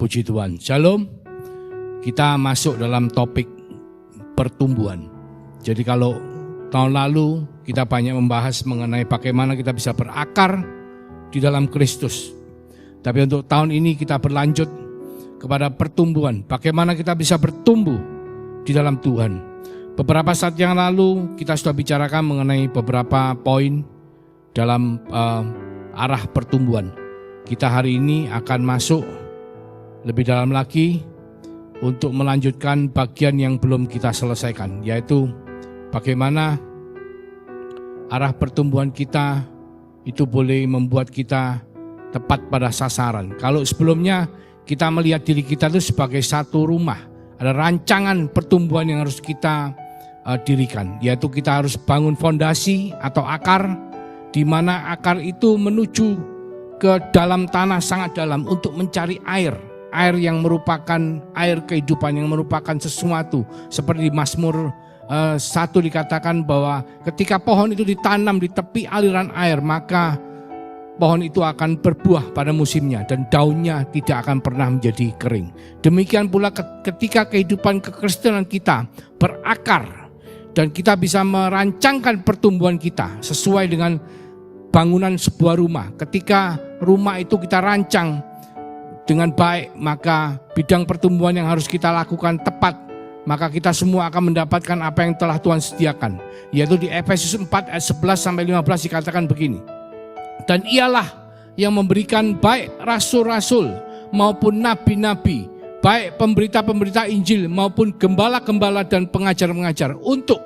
Puji Tuhan. Shalom. Kita masuk dalam topik pertumbuhan. Jadi kalau tahun lalu kita banyak membahas mengenai bagaimana kita bisa berakar di dalam Kristus. Tapi untuk tahun ini kita berlanjut kepada pertumbuhan. Bagaimana kita bisa bertumbuh di dalam Tuhan. Beberapa saat yang lalu kita sudah bicarakan mengenai beberapa poin dalam arah pertumbuhan. Kita hari ini akan masuk lebih dalam lagi untuk melanjutkan bagian yang belum kita selesaikan, yaitu bagaimana arah pertumbuhan kita itu boleh membuat kita tepat pada sasaran. Kalau sebelumnya kita melihat diri kita itu sebagai satu rumah, ada rancangan pertumbuhan yang harus kita dirikan, yaitu kita harus bangun fondasi atau akar, di mana akar itu menuju ke dalam tanah sangat dalam untuk mencari air yang merupakan air kehidupan, yang merupakan sesuatu. Seperti di Mazmur 1 dikatakan bahwa ketika pohon itu ditanam di tepi aliran air, maka pohon itu akan berbuah pada musimnya dan daunnya tidak akan pernah menjadi kering. Demikian pula ketika kehidupan kekristenan kita berakar dan kita bisa merancangkan pertumbuhan kita sesuai dengan bangunan sebuah rumah. Ketika rumah itu kita rancang dengan baik, maka bidang pertumbuhan yang harus kita lakukan tepat, maka kita semua akan mendapatkan apa yang telah Tuhan sediakan. Yaitu di Efesus 4 ayat 11-15 dikatakan begini. Dan ialah yang memberikan baik rasul-rasul maupun nabi-nabi, baik pemberita-pemberita Injil maupun gembala-gembala dan pengajar-pengajar, untuk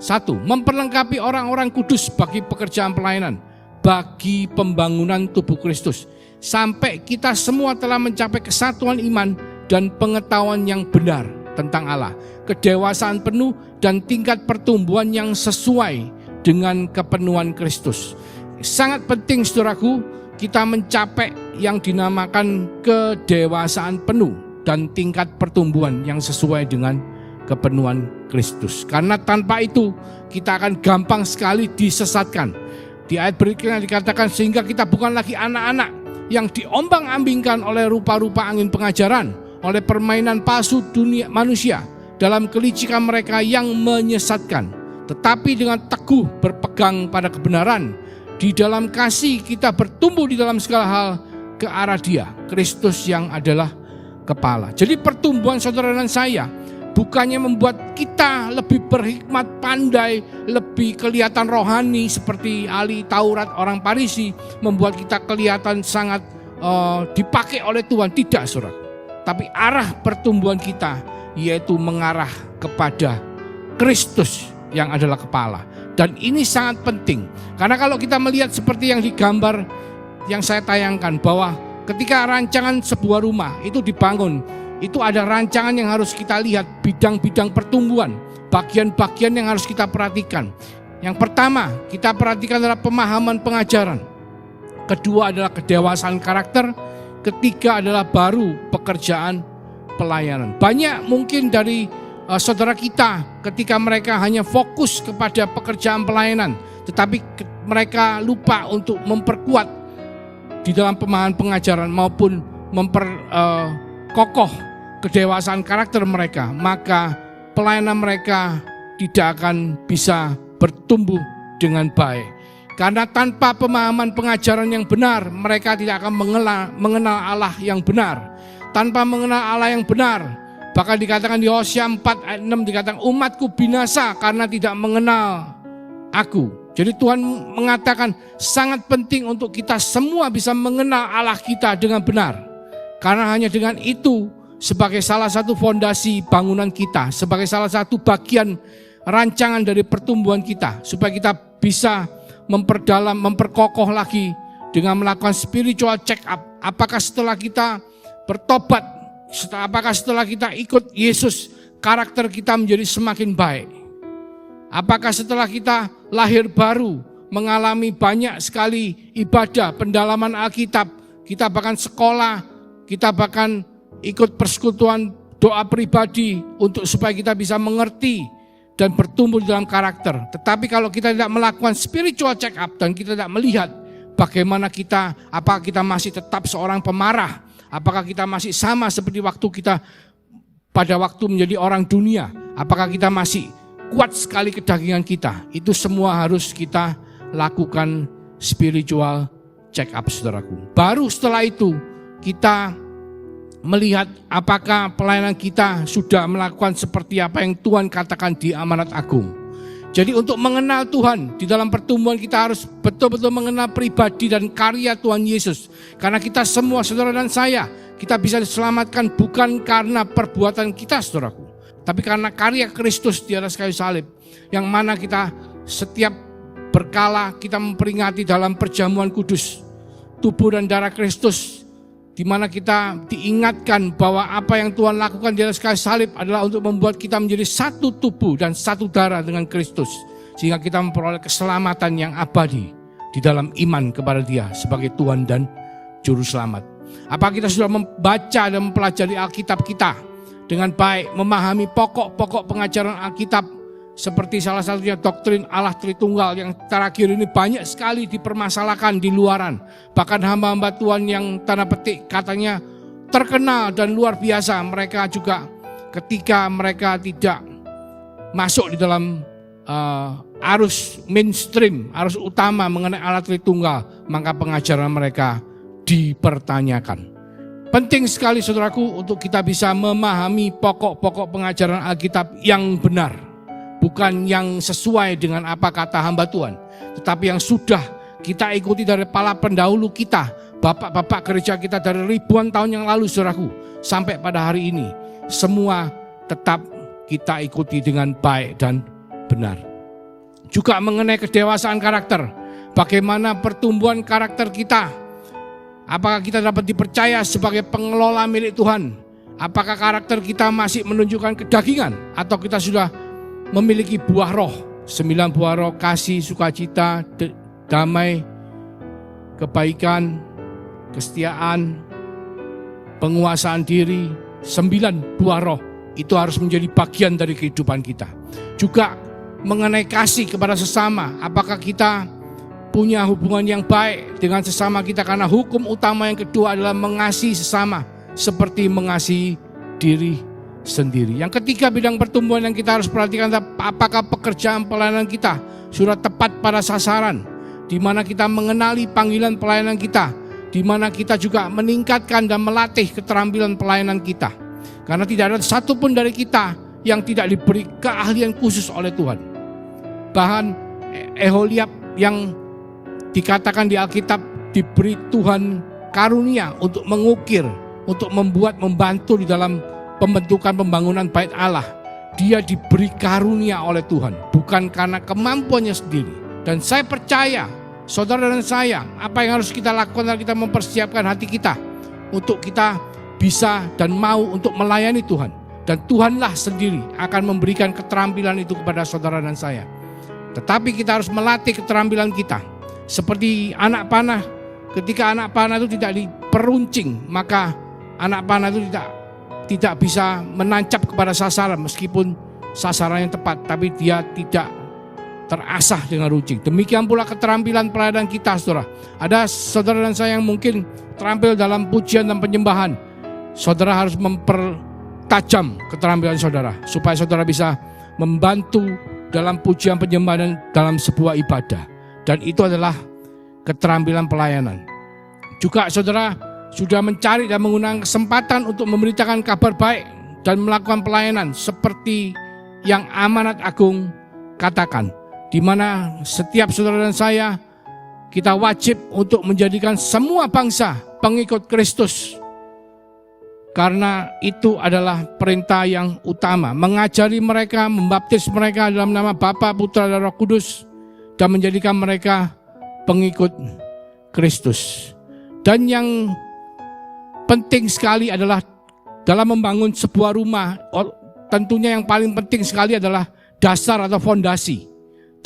satu, memperlengkapi orang-orang kudus bagi pekerjaan pelayanan, bagi pembangunan tubuh Kristus, sampai kita semua telah mencapai kesatuan iman dan pengetahuan yang benar tentang Allah, kedewasaan penuh dan tingkat pertumbuhan yang sesuai dengan kepenuhan Kristus. Sangat penting saudaraku, kita mencapai yang dinamakan kedewasaan penuh dan tingkat pertumbuhan yang sesuai dengan kepenuhan Kristus. Karena tanpa itu kita akan gampang sekali disesatkan. Di ayat berikutnya dikatakan, sehingga kita bukan lagi anak-anak yang diombang-ambingkan oleh rupa-rupa angin pengajaran, oleh permainan palsu dunia manusia, dalam kelicikan mereka yang menyesatkan. Tetapi dengan teguh berpegang pada kebenaran, di dalam kasih kita bertumbuh di dalam segala hal ke arah Dia, Kristus yang adalah kepala. Jadi pertumbuhan saudara dan saya bukannya membuat kita lebih berhikmat, pandai, lebih kelihatan rohani seperti ahli Taurat orang Farisi, membuat kita kelihatan sangat dipakai oleh Tuhan. Tidak, saudara. Tapi arah pertumbuhan kita yaitu mengarah kepada Kristus yang adalah kepala. Dan ini sangat penting. Karena kalau kita melihat seperti yang digambar yang saya tayangkan, bahwa ketika rancangan sebuah rumah itu dibangun, itu ada rancangan yang harus kita lihat, bidang-bidang pertumbuhan, bagian-bagian yang harus kita perhatikan. Yang pertama kita perhatikan adalah pemahaman pengajaran. Kedua adalah kedewasaan karakter. Ketiga adalah baru pekerjaan pelayanan. Banyak mungkin dari saudara kita ketika mereka hanya fokus kepada pekerjaan pelayanan, tetapi mereka lupa untuk memperkuat di dalam pemahaman pengajaran maupun memperkokoh kedewasaan karakter mereka, maka pelayanan mereka tidak akan bisa bertumbuh dengan baik. Karena tanpa pemahaman pengajaran yang benar, mereka tidak akan mengenal Allah yang benar. Tanpa mengenal Allah yang benar, bahkan dikatakan di Hosea 4 ayat 6 dikatakan, umatku binasa karena tidak mengenal aku. Jadi Tuhan mengatakan sangat penting untuk kita semua bisa mengenal Allah kita dengan benar. Karena hanya dengan itu, sebagai salah satu fondasi bangunan kita, sebagai salah satu bagian rancangan dari pertumbuhan kita, supaya kita bisa memperdalam, memperkokoh lagi dengan melakukan spiritual check up. Apakah setelah kita bertobat, apakah setelah kita ikut Yesus, karakter kita menjadi semakin baik? Apakah setelah kita lahir baru, mengalami banyak sekali ibadah, pendalaman Alkitab, kita bahkan sekolah, kita bahkan ikut persekutuan doa pribadi untuk supaya kita bisa mengerti dan bertumbuh dalam karakter. Tetapi kalau kita tidak melakukan spiritual check up dan kita tidak melihat bagaimana kita, apakah kita masih tetap seorang pemarah, Apakah kita masih sama seperti waktu kita pada waktu menjadi orang dunia? Apakah kita masih kuat sekali kedagingan kita? Itu semua harus kita lakukan spiritual check up, saudaraku. Baru setelah itu kita melihat apakah pelayanan kita sudah melakukan seperti apa yang Tuhan katakan di amanat agung. Jadi untuk mengenal Tuhan, di dalam pertumbuhan kita harus betul-betul mengenal pribadi dan karya Tuhan Yesus. Karena kita semua, saudara dan saya, kita bisa diselamatkan bukan karena perbuatan kita, saudaraku, tapi karena karya Kristus di atas kayu salib. Yang mana kita setiap berkala kita memperingati dalam perjamuan kudus tubuh dan darah Kristus, di mana kita diingatkan bahwa apa yang Tuhan lakukan di atas kayu salib adalah untuk membuat kita menjadi satu tubuh dan satu darah dengan Kristus, sehingga kita memperoleh keselamatan yang abadi di dalam iman kepada Dia sebagai Tuhan dan Juru Selamat. Apa kita sudah membaca dan mempelajari Alkitab kita dengan baik, memahami pokok-pokok pengajaran Alkitab, seperti salah satunya doktrin Allah Tritunggal yang terakhir ini banyak sekali dipermasalahkan di luaran. Bahkan hamba-hamba Tuhan yang tanda petik katanya terkenal dan luar biasa, mereka juga ketika mereka tidak masuk di dalam arus mainstream, arus utama mengenai Allah Tritunggal, maka pengajaran mereka dipertanyakan. Penting sekali, saudaraku, untuk kita bisa memahami pokok-pokok pengajaran Alkitab yang benar. Bukan yang sesuai dengan apa kata hamba Tuhan, tetapi yang sudah kita ikuti dari para pendahulu kita, bapak-bapak gereja kita dari ribuan tahun yang lalu, saudaraku, sampai pada hari ini. Semua tetap kita ikuti dengan baik dan benar. Juga mengenai kedewasaan karakter, bagaimana pertumbuhan karakter kita. Apakah kita dapat dipercaya sebagai pengelola milik Tuhan? Apakah karakter kita masih menunjukkan kedagingan, atau kita sudah memiliki buah roh, 9 buah roh: kasih, sukacita, damai, kebaikan, kesetiaan, penguasaan diri. 9 buah roh itu harus menjadi bagian dari kehidupan kita. Juga mengenai kasih kepada sesama, apakah kita punya hubungan yang baik dengan sesama kita? Karena hukum utama yang kedua adalah mengasihi sesama seperti mengasihi diri sendiri. Yang ketiga, bidang pertumbuhan yang kita harus perhatikan, apakah pekerjaan pelayanan kita sudah tepat pada sasaran, di mana kita mengenali panggilan pelayanan kita, di mana kita juga meningkatkan dan melatih keterampilan pelayanan kita. Karena tidak ada satupun dari kita yang tidak diberi keahlian khusus oleh Tuhan. Bahkan Eholiab yang dikatakan di Alkitab diberi Tuhan karunia untuk mengukir, untuk membantu di dalam pembentukan pembangunan bait Allah. Dia diberi karunia oleh Tuhan, bukan karena kemampuannya sendiri. Dan saya percaya, saudara dan saya, apa yang harus kita lakukan adalah kita mempersiapkan hati kita untuk kita bisa dan mau untuk melayani Tuhan. Dan Tuhanlah sendiri akan memberikan keterampilan itu kepada saudara dan saya. Tetapi kita harus melatih keterampilan kita. Seperti anak panah, ketika anak panah itu tidak diperuncing, maka anak panah itu tidak bisa menancap kepada sasaran, meskipun sasarannya tepat, tapi dia tidak terasah dengan runcing. Demikian pula keterampilan pelayanan kita, saudara. Ada saudara dan saya yang mungkin terampil dalam pujian dan penyembahan. Saudara harus mempertajam keterampilan saudara, supaya saudara bisa membantu dalam pujian penyembahan dan dalam sebuah ibadah. Dan itu adalah keterampilan pelayanan. Juga saudara sudah mencari dan menggunakan kesempatan untuk memberitakan kabar baik dan melakukan pelayanan seperti yang amanat agung katakan, di mana setiap saudara dan saya, kita wajib untuk menjadikan semua bangsa pengikut Kristus. Karena itu adalah perintah yang utama, mengajari mereka, membaptis mereka dalam nama Bapa, Putra, dan Roh Kudus, dan menjadikan mereka pengikut Kristus. Dan yang penting sekali adalah dalam membangun sebuah rumah, tentunya yang paling penting sekali adalah dasar atau fondasi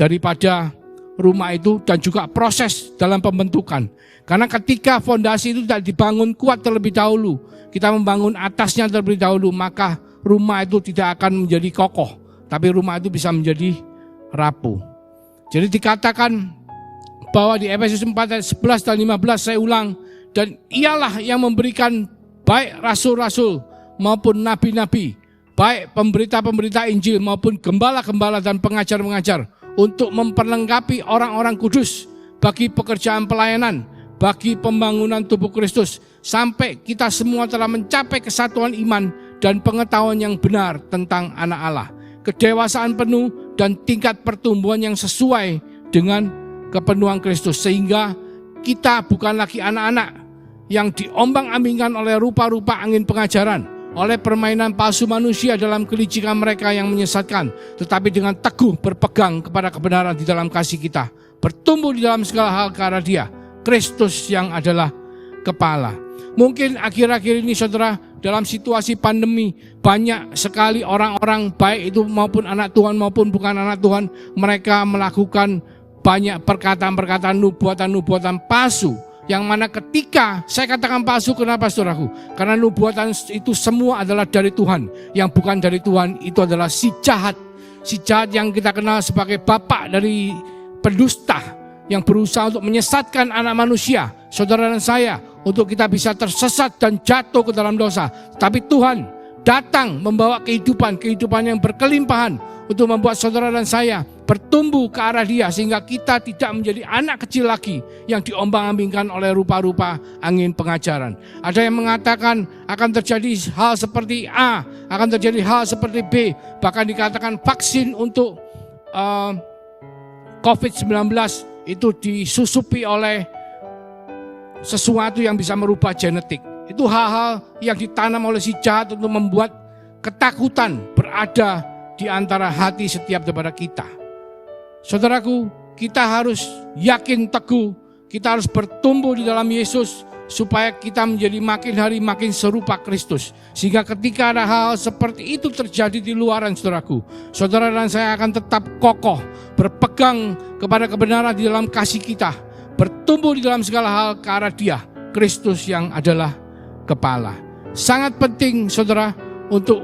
daripada rumah itu, dan juga proses dalam pembentukan. Karena ketika fondasi itu tidak dibangun kuat terlebih dahulu, kita membangun atasnya terlebih dahulu, maka rumah itu tidak akan menjadi kokoh, tapi rumah itu bisa menjadi rapuh. Jadi dikatakan bahwa di Efesus 4 ayat 11 dan 15, saya ulang, dan ialah yang memberikan baik rasul-rasul maupun nabi-nabi, baik pemberita-pemberita Injil maupun gembala-gembala dan pengajar-pengajar, untuk memperlengkapi orang-orang kudus bagi pekerjaan pelayanan, bagi pembangunan tubuh Kristus, sampai kita semua telah mencapai kesatuan iman dan pengetahuan yang benar tentang anak Allah, kedewasaan penuh dan tingkat pertumbuhan yang sesuai dengan kepenuhan Kristus, sehingga kita bukan lagi anak-anak yang diombang-ambingkan oleh rupa-rupa angin pengajaran, oleh permainan palsu manusia dalam kelicikan mereka yang menyesatkan, tetapi dengan teguh berpegang kepada kebenaran di dalam kasih kita, bertumbuh di dalam segala hal ke arah Dia, Kristus yang adalah kepala. Mungkin akhir-akhir ini saudara, dalam situasi pandemi, banyak sekali orang-orang, baik itu maupun anak Tuhan maupun bukan anak Tuhan, mereka melakukan banyak perkataan-perkataan nubuatan-nubuatan palsu, yang mana ketika saya katakan palsu, kenapa saudaraku? Karena nubuatan itu semua adalah dari Tuhan. Yang bukan dari Tuhan itu adalah si jahat. Si jahat yang kita kenal sebagai bapak dari pendusta, yang berusaha untuk menyesatkan anak manusia, saudara dan saya, untuk kita bisa tersesat dan jatuh ke dalam dosa. Tapi Tuhan datang membawa kehidupan yang berkelimpahan untuk membuat saudara dan saya bertumbuh ke arah Dia, sehingga kita tidak menjadi anak kecil lagi yang diombang-ambingkan oleh rupa-rupa angin pengajaran. Ada yang mengatakan akan terjadi hal seperti A, akan terjadi hal seperti B, bahkan dikatakan vaksin untuk COVID-19 itu disusupi oleh sesuatu yang bisa merubah genetik. Itu hal-hal yang ditanam oleh si jahat untuk membuat ketakutan berada di antara hati setiap daripada kita. Saudaraku, kita harus yakin teguh, kita harus bertumbuh di dalam Yesus, supaya kita menjadi makin hari makin serupa Kristus. Sehingga ketika ada hal seperti itu terjadi di luaran saudaraku, saudara dan saya akan tetap kokoh, berpegang kepada kebenaran di dalam kasih kita, bertumbuh di dalam segala hal ke arah Dia, Kristus yang adalah kepala. Sangat penting saudara untuk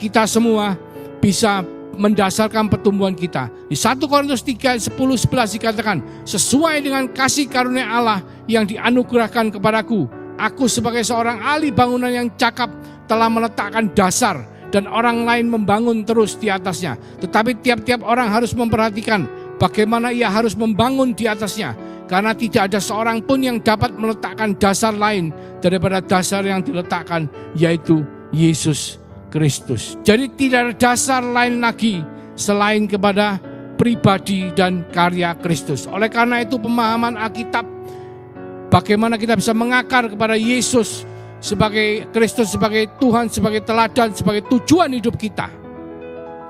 kita semua bisa mendasarkan pertumbuhan kita. Di 1 Korintus 3, 10-11 dikatakan, sesuai dengan kasih karunia Allah yang dianugerahkan kepadaku, aku sebagai seorang ahli bangunan yang cakap telah meletakkan dasar, dan orang lain membangun terus di atasnya. Tetapi tiap-tiap orang harus memperhatikan bagaimana ia harus membangun di atasnya, karena tidak ada seorang pun yang dapat meletakkan dasar lain daripada dasar yang diletakkan, yaitu Yesus Kristus. Jadi tidak ada dasar lain lagi selain kepada pribadi dan karya Kristus. Oleh karena itu pemahaman Alkitab, bagaimana kita bisa mengakar kepada Yesus sebagai Kristus, sebagai Tuhan, sebagai teladan, sebagai tujuan hidup kita,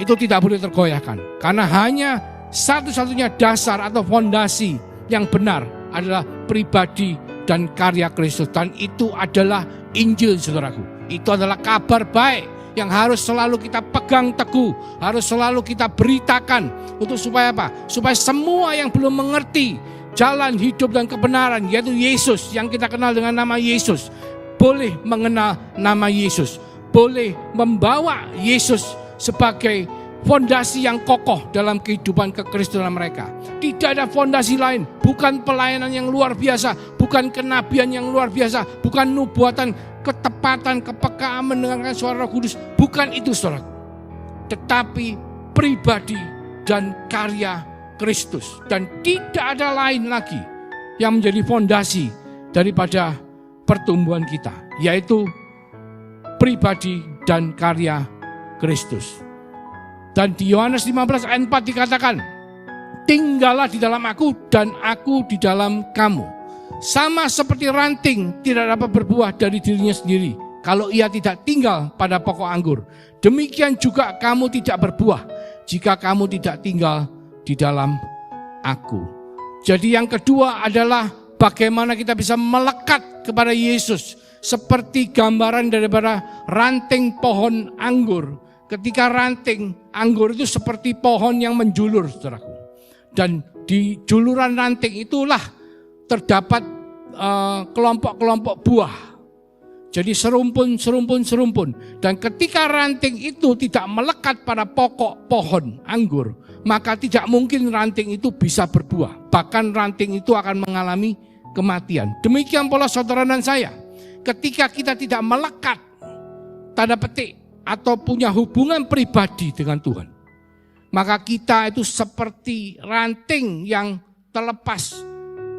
itu tidak boleh tergoyahkan. Karena hanya satu-satunya dasar atau fondasi yang benar adalah pribadi dan karya Kristus. Dan itu adalah Injil saudaraku. Itu adalah kabar baik yang harus selalu kita pegang teguh, harus selalu kita beritakan, untuk supaya apa? Supaya semua yang belum mengerti jalan hidup dan kebenaran, yaitu Yesus yang kita kenal dengan nama Yesus, boleh mengenal nama Yesus, boleh membawa Yesus sebagai fondasi yang kokoh dalam kehidupan kekristenan mereka. Tidak ada fondasi lain, bukan pelayanan yang luar biasa, bukan kenabian yang luar biasa, bukan nubuatan, ketepatan, kepekaan mendengarkan suara Roh Kudus, bukan itu saudara. Tetapi pribadi dan karya Kristus, dan tidak ada lain lagi yang menjadi fondasi daripada pertumbuhan kita, yaitu pribadi dan karya Kristus. Dan di Yohanes 15 ayat 4 dikatakan, tinggallah di dalam aku dan aku di dalam kamu. Sama seperti ranting tidak dapat berbuah dari dirinya sendiri kalau ia tidak tinggal pada pokok anggur. Demikian juga kamu tidak berbuah jika kamu tidak tinggal di dalam aku. Jadi yang kedua adalah bagaimana kita bisa melekat kepada Yesus, seperti gambaran daripada ranting pohon anggur. Ketika ranting anggur itu seperti pohon yang menjulur, saudaraku. Dan di juluran ranting itulah terdapat kelompok-kelompok buah. Jadi serumpun. Dan ketika ranting itu tidak melekat pada pokok pohon anggur, maka tidak mungkin ranting itu bisa berbuah. Bahkan ranting itu akan mengalami kematian. Demikian pula saudara dan saya. ketika kita tidak melekat, tanda petik, atau punya hubungan pribadi dengan Tuhan, maka kita itu seperti ranting yang terlepas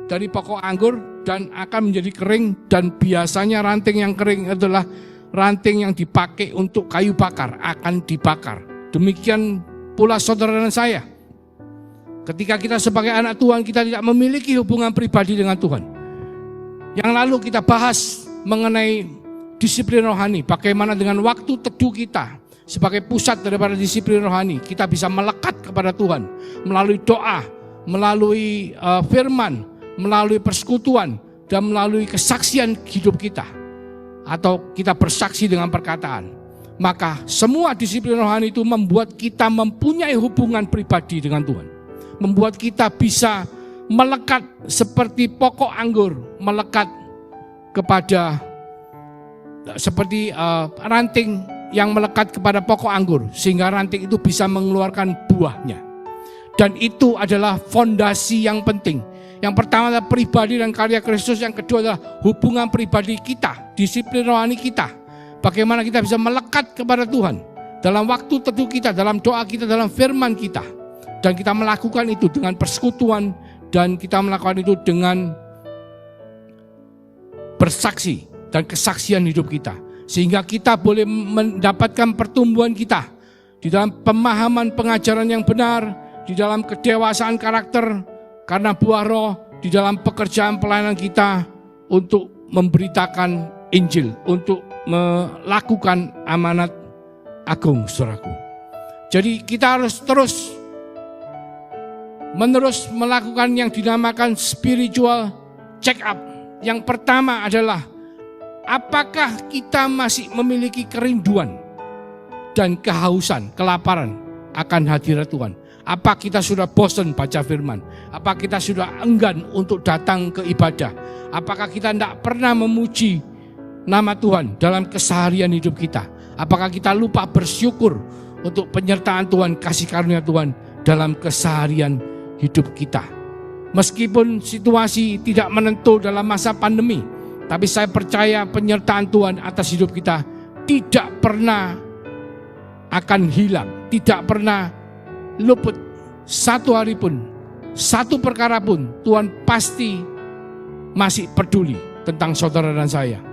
dari pokok anggur dan akan menjadi kering. Dan biasanya ranting yang kering adalah ranting yang dipakai untuk kayu bakar, akan dibakar. Demikian pula saudara dan saya. Ketika kita sebagai anak Tuhan, kita tidak memiliki hubungan pribadi dengan Tuhan. Yang lalu kita bahas mengenai disiplin rohani. Bagaimana dengan waktu teduh kita sebagai pusat daripada disiplin rohani, kita bisa melekat kepada Tuhan melalui doa, melalui firman, melalui persekutuan, dan melalui kesaksian hidup kita. Atau kita bersaksi dengan perkataan. Maka semua disiplin rohani itu membuat kita mempunyai hubungan pribadi dengan Tuhan. Membuat kita bisa melekat seperti pokok anggur, melekat kepada seperti ranting yang melekat kepada pokok anggur, sehingga ranting itu bisa mengeluarkan buahnya. Dan itu adalah fondasi yang penting. Yang pertama adalah pribadi dan karya Kristus, yang kedua adalah hubungan pribadi kita, disiplin rohani kita. Bagaimana kita bisa melekat kepada Tuhan dalam waktu teduh kita, dalam doa kita, dalam firman kita. Dan kita melakukan itu dengan persekutuan, dan kita melakukan itu dengan bersaksi dan kesaksian hidup kita. Sehingga kita boleh mendapatkan pertumbuhan kita di dalam pemahaman pengajaran yang benar, di dalam kedewasaan karakter, karena buah roh, di dalam pekerjaan pelayanan kita untuk memberitakan Injil, untuk melakukan amanat agung, saudaraku. Jadi kita harus menerus melakukan yang dinamakan spiritual check up. Yang pertama adalah, apakah kita masih memiliki kerinduan dan kehausan, kelaparan akan hadirat Tuhan? Apa kita sudah bosan baca firman? Apa kita sudah enggan untuk datang ke ibadah? Apakah kita tidak pernah memuji nama Tuhan dalam keseharian hidup kita? Apakah kita lupa bersyukur untuk penyertaan Tuhan, kasih karunia Tuhan dalam keseharian hidup kita? Meskipun situasi tidak menentu dalam masa pandemi, tapi saya percaya penyertaan Tuhan atas hidup kita tidak pernah akan hilang, tidak pernah luput. Satu hari pun, satu perkara pun, Tuhan pasti masih peduli tentang saudara dan saya.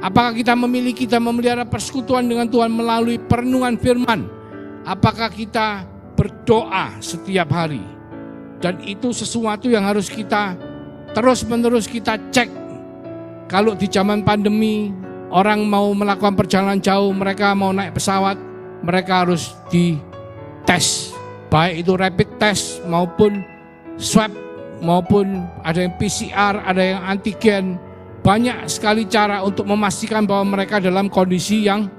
Apakah kita memiliki dan memelihara persekutuan dengan Tuhan melalui perenungan firman? Apakah kita berdoa setiap hari? Dan itu sesuatu yang harus kita terus-menerus kita cek. Kalau di zaman pandemi, orang mau melakukan perjalanan jauh, mereka mau naik pesawat, mereka harus dites. Baik itu rapid test maupun swab, maupun ada yang PCR, ada yang antigen. Banyak sekali cara untuk memastikan bahwa mereka dalam kondisi yang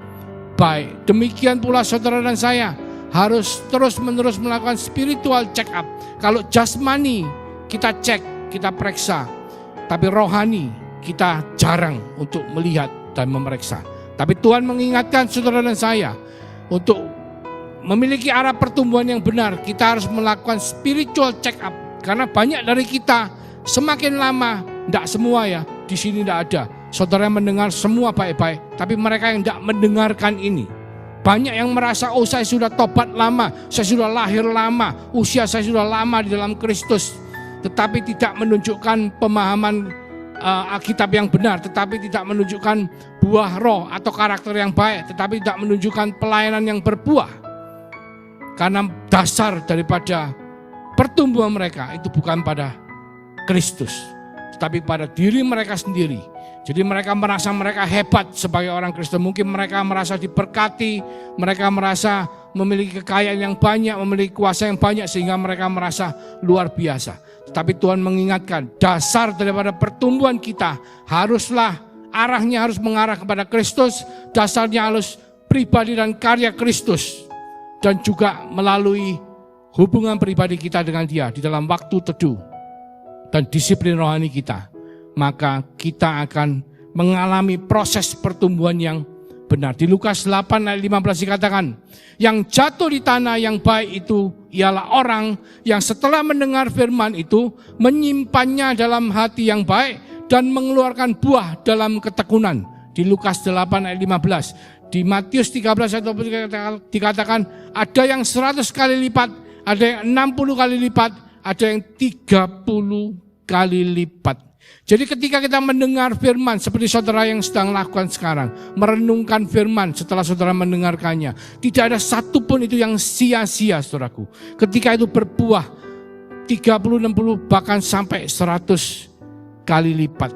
baik. Demikian pula saudara dan saya harus terus-menerus melakukan spiritual check up. Kalau jasmani kita cek, kita periksa, tapi rohani kita jarang untuk melihat dan memeriksa. Tapi Tuhan mengingatkan saudara dan saya untuk memiliki arah pertumbuhan yang benar. Kita harus melakukan spiritual check up. Karena banyak dari kita semakin lama, tidak semua ya, di sini tidak ada saudara yang mendengar semua baik-baik, tapi mereka yang tidak mendengarkan ini. Banyak yang merasa, oh saya sudah tobat lama, saya sudah lahir lama, usia saya sudah lama di dalam Kristus, tetapi tidak menunjukkan pemahaman Alkitab yang benar, tetapi tidak menunjukkan buah roh atau karakter yang baik, tetapi tidak menunjukkan pelayanan yang berbuah. Karena dasar daripada pertumbuhan mereka itu bukan pada Kristus, tetapi pada diri mereka sendiri. Jadi mereka merasa mereka hebat sebagai orang Kristen. Mungkin mereka merasa diberkati, mereka merasa memiliki kekayaan yang banyak, memiliki kuasa yang banyak, sehingga mereka merasa luar biasa. Tetapi Tuhan mengingatkan, dasar daripada pertumbuhan kita haruslah arahnya harus mengarah kepada Kristus. Dasarnya harus pribadi dan karya Kristus. Dan juga melalui hubungan pribadi kita dengan Dia di dalam waktu teduh dan disiplin rohani kita, maka kita akan mengalami proses pertumbuhan yang benar. Di Lukas 8 ayat 15 dikatakan, yang jatuh di tanah yang baik itu ialah orang yang setelah mendengar firman itu menyimpannya dalam hati yang baik dan mengeluarkan buah dalam ketekunan di Lukas 8 ayat 15. Di Matius 13 ayat 20 dikatakan ada yang 100 kali lipat, ada yang 60 kali lipat, ada yang 30 kali lipat. Jadi ketika kita mendengar firman seperti saudara yang sedang lakukan sekarang, merenungkan firman setelah saudara mendengarkannya, tidak ada satupun itu yang sia-sia saudaraku. Ketika itu berbuah 30, 60 bahkan sampai 100 kali lipat.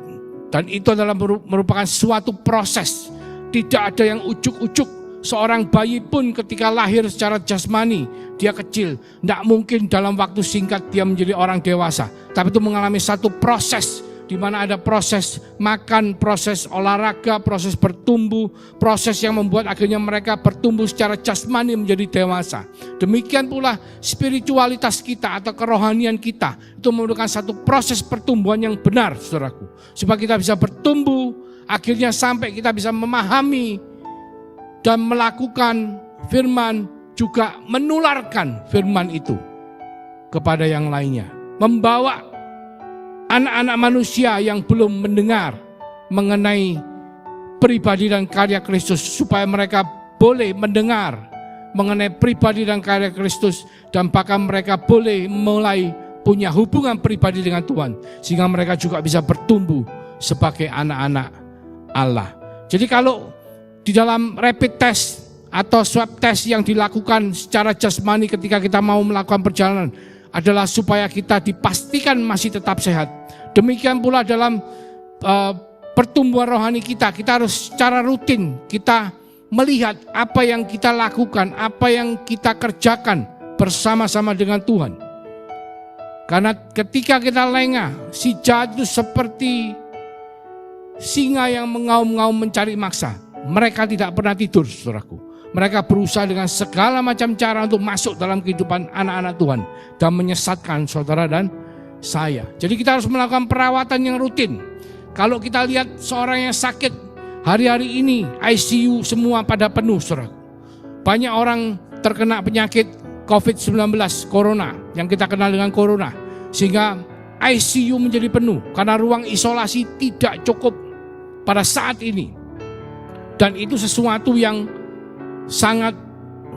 Dan itu adalah merupakan suatu proses. Tidak ada yang ujuk-ujuk. Seorang bayi pun ketika lahir secara jasmani, dia kecil. Tidak mungkin dalam waktu singkat dia menjadi orang dewasa. Tapi itu mengalami satu proses, di mana ada proses makan, proses olahraga, proses bertumbuh, proses yang membuat akhirnya mereka bertumbuh secara jasmani menjadi dewasa. Demikian pula spiritualitas kita atau kerohanian kita, itu memerlukan satu proses pertumbuhan yang benar, saudaraku. Supaya kita bisa bertumbuh, akhirnya sampai kita bisa memahami dan melakukan firman, juga menularkan firman itu kepada yang lainnya. Membawa anak-anak manusia yang belum mendengar mengenai pribadi dan karya Kristus, supaya mereka boleh mendengar mengenai pribadi dan karya Kristus, dan bahkan mereka boleh mulai punya hubungan pribadi dengan Tuhan, sehingga mereka juga bisa bertumbuh sebagai anak-anak Allah. Jadi kalau di dalam rapid test atau swab test yang dilakukan secara jasmani ketika kita mau melakukan perjalanan adalah supaya kita dipastikan masih tetap sehat. Demikian pula dalam pertumbuhan rohani kita harus secara rutin kita melihat apa yang kita lakukan, apa yang kita kerjakan bersama-sama dengan Tuhan. Karena ketika kita lengah, si jahat itu seperti singa yang mengaum-ngaum mencari mangsa. Mereka tidak pernah tidur, saudaraku. Mereka berusaha dengan segala macam cara untuk masuk dalam kehidupan anak-anak Tuhan dan menyesatkan saudara dan saya. Jadi kita harus melakukan perawatan yang rutin. Kalau kita lihat seorang yang sakit, hari-hari ini ICU semua pada penuh, saudaraku. Banyak orang terkena penyakit COVID-19, corona, yang kita kenal dengan corona. Sehingga ICU menjadi penuh karena ruang isolasi tidak cukup pada saat ini. Dan itu sesuatu yang sangat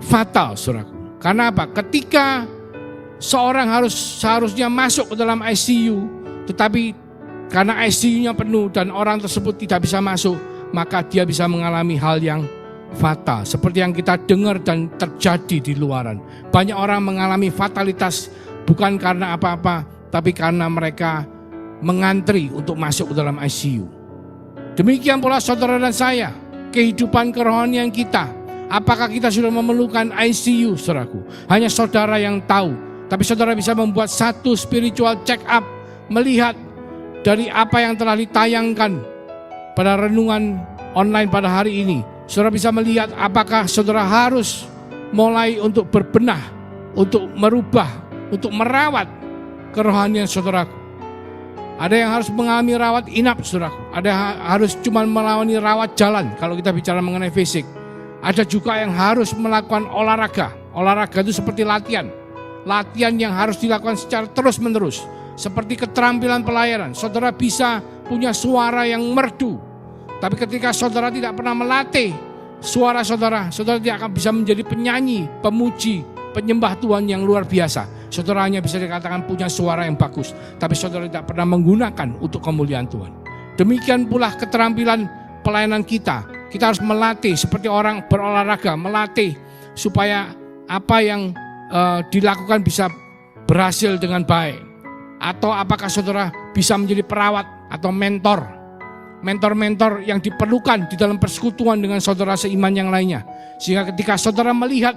fatal, saudaraku. Karena apa? Ketika seorang seharusnya masuk ke dalam ICU, tetapi karena ICU-nya penuh dan orang tersebut tidak bisa masuk, maka dia bisa mengalami hal yang fatal. Seperti yang kita dengar dan terjadi di luaran. Banyak orang mengalami fatalitas bukan karena apa-apa, tapi karena mereka mengantri untuk masuk ke dalam ICU. Demikian pula saudara dan saya, kehidupan kerohanian kita. Apakah kita sudah memerlukan ICU, saudaraku? Hanya saudara yang tahu. Tapi saudara bisa membuat satu spiritual check up, melihat dari apa yang telah ditayangkan pada renungan online pada hari ini. Saudara bisa melihat apakah saudara harus mulai untuk berbenah, untuk merubah, untuk merawat kerohanian saudaraku. Ada yang harus mengalami rawat inap, saudaraku. Ada yang harus cuma melawani rawat jalan kalau kita bicara mengenai fisik. Ada juga yang harus melakukan olahraga. Olahraga itu seperti latihan. Latihan yang harus dilakukan secara terus-menerus. Seperti keterampilan pelayanan. Saudara bisa punya suara yang merdu. Tapi ketika saudara tidak pernah melatih suara saudara, saudara tidak akan bisa menjadi penyanyi, pemuji, penyembah Tuhan yang luar biasa. Saudara hanya bisa dikatakan punya suara yang bagus, tapi saudara tidak pernah menggunakan untuk kemuliaan Tuhan. Demikian pula keterampilan pelayanan kita. Kita harus melatih seperti orang berolahraga, melatih supaya apa yang dilakukan bisa berhasil dengan baik. Atau apakah saudara bisa menjadi perawat atau mentor. Mentor-mentor yang diperlukan di dalam persekutuan dengan saudara seiman yang lainnya. Sehingga ketika saudara melihat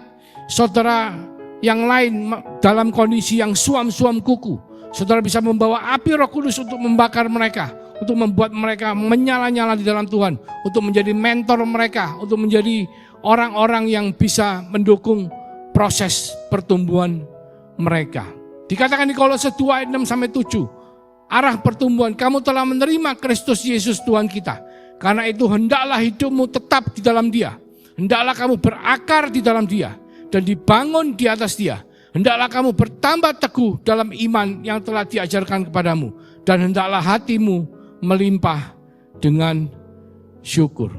saudara yang lain dalam kondisi yang suam-suam kuku, saudara bisa membawa api Roh Kudus untuk membakar mereka, untuk membuat mereka menyala-nyala di dalam Tuhan, untuk menjadi mentor mereka, untuk menjadi orang-orang yang bisa mendukung proses pertumbuhan mereka. Dikatakan di Kolose 2 ayat 6-7, arah pertumbuhan, kamu telah menerima Kristus Yesus Tuhan kita. Karena itu hendaklah hidupmu tetap di dalam Dia. Hendaklah kamu berakar di dalam Dia dan dibangun di atas Dia. Hendaklah kamu bertambah teguh dalam iman yang telah diajarkan kepadamu. Dan hendaklah hatimu melimpah dengan syukur.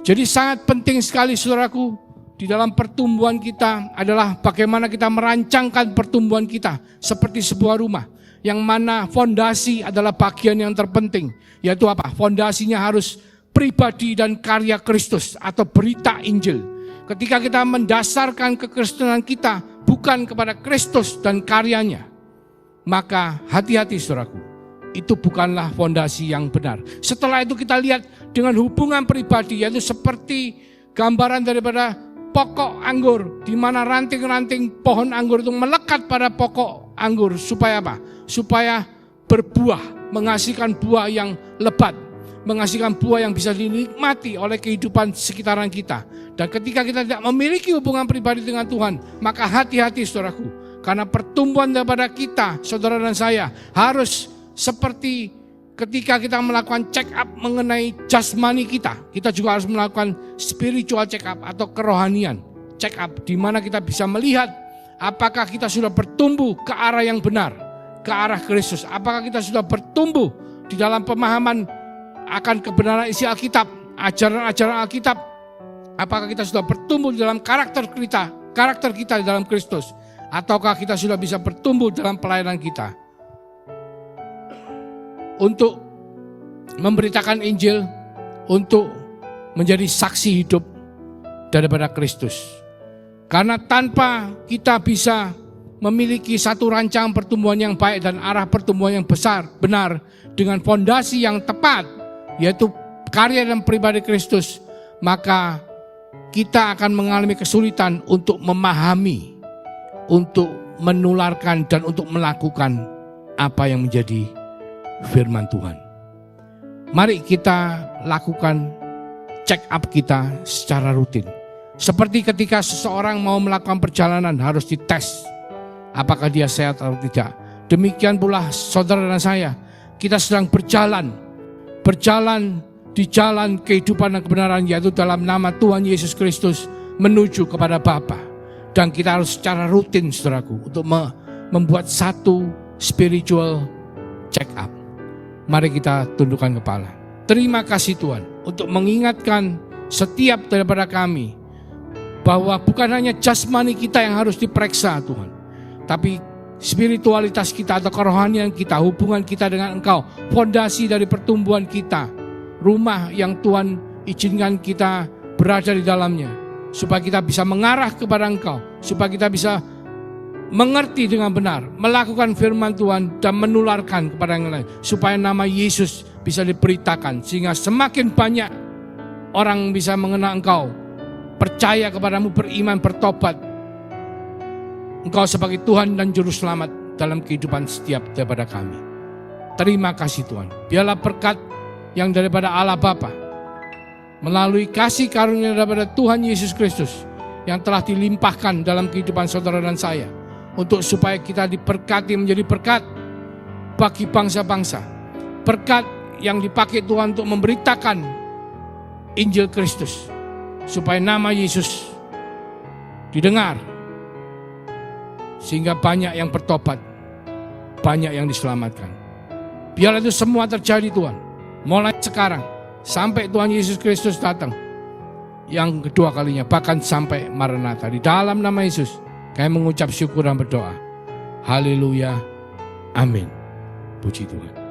Jadi sangat penting sekali saudaraku, di dalam pertumbuhan kita adalah bagaimana kita merancangkan pertumbuhan kita seperti sebuah rumah, yang mana fondasi adalah bagian yang terpenting, yaitu apa? Fondasinya harus pribadi dan karya Kristus atau berita Injil. Ketika kita mendasarkan kekristenan kita bukan kepada Kristus dan karyanya, maka hati-hati saudaraku, itu bukanlah fondasi yang benar. Setelah itu kita lihat dengan hubungan pribadi, yaitu seperti gambaran daripada pokok anggur, di mana ranting-ranting pohon anggur itu melekat pada pokok anggur supaya apa? Supaya berbuah, menghasilkan buah yang lebat, menghasilkan buah yang bisa dinikmati oleh kehidupan sekitaran kita. Dan ketika kita tidak memiliki hubungan pribadi dengan Tuhan, maka hati-hati saudaraku, karena pertumbuhan daripada kita, saudara dan saya, harus seperti ketika kita melakukan check up mengenai jasmani kita juga harus melakukan spiritual check up atau kerohanian check up, di mana kita bisa melihat apakah kita sudah bertumbuh ke arah yang benar, ke arah Kristus. Apakah kita sudah bertumbuh di dalam pemahaman akan kebenaran isi Alkitab, ajaran-ajaran Alkitab. Apakah kita sudah bertumbuh di dalam karakter kita di dalam Kristus, ataukah kita sudah bisa bertumbuh dalam pelayanan kita untuk memberitakan Injil, untuk menjadi saksi hidup daripada Kristus. Karena tanpa kita bisa memiliki satu rancangan pertumbuhan yang baik dan arah pertumbuhan yang besar, benar, dengan fondasi yang tepat, yaitu karya dan pribadi Kristus, maka kita akan mengalami kesulitan untuk memahami, untuk menularkan dan untuk melakukan apa yang menjadi firman Tuhan. Mari kita lakukan check up kita secara rutin. Seperti ketika seseorang mau melakukan perjalanan harus dites apakah dia sehat atau tidak. Demikian pula saudara dan saya, kita sedang berjalan di jalan kehidupan dan kebenaran, yaitu dalam nama Tuhan Yesus Kristus menuju kepada Bapa. Dan kita harus secara rutin saudaraku untuk membuat satu spiritual check up. Mari kita tundukkan kepala. Terima kasih Tuhan untuk mengingatkan setiap daripada kami bahwa bukan hanya jasmani kita yang harus diperiksa Tuhan, tapi spiritualitas kita atau kerohanian kita, hubungan kita dengan Engkau, fondasi dari pertumbuhan kita, rumah yang Tuhan izinkan kita berada di dalamnya, supaya kita bisa mengarah kepada Engkau, supaya kita bisa mengerti dengan benar, melakukan firman Tuhan dan menularkan kepada yang lain, supaya nama Yesus bisa diberitakan, sehingga semakin banyak orang bisa mengenal Engkau, percaya kepadamu, beriman, bertobat Engkau sebagai Tuhan dan Juru Selamat dalam kehidupan setiap daripada kami. Terima kasih Tuhan. Biarlah berkat yang daripada Allah Bapa, melalui kasih karunia daripada Tuhan Yesus Kristus yang telah dilimpahkan dalam kehidupan saudara dan saya, untuk supaya kita diberkati menjadi berkat bagi bangsa-bangsa. Berkat yang dipakai Tuhan untuk memberitakan Injil Kristus, supaya nama Yesus didengar, sehingga banyak yang bertobat, banyak yang diselamatkan. Biarlah itu semua terjadi Tuhan, mulai sekarang sampai Tuhan Yesus Kristus datang yang kedua kalinya, bahkan sampai Maranatha. Di dalam nama Yesus kami mengucap syukur dan berdoa. Haleluya. Amin. Puji Tuhan.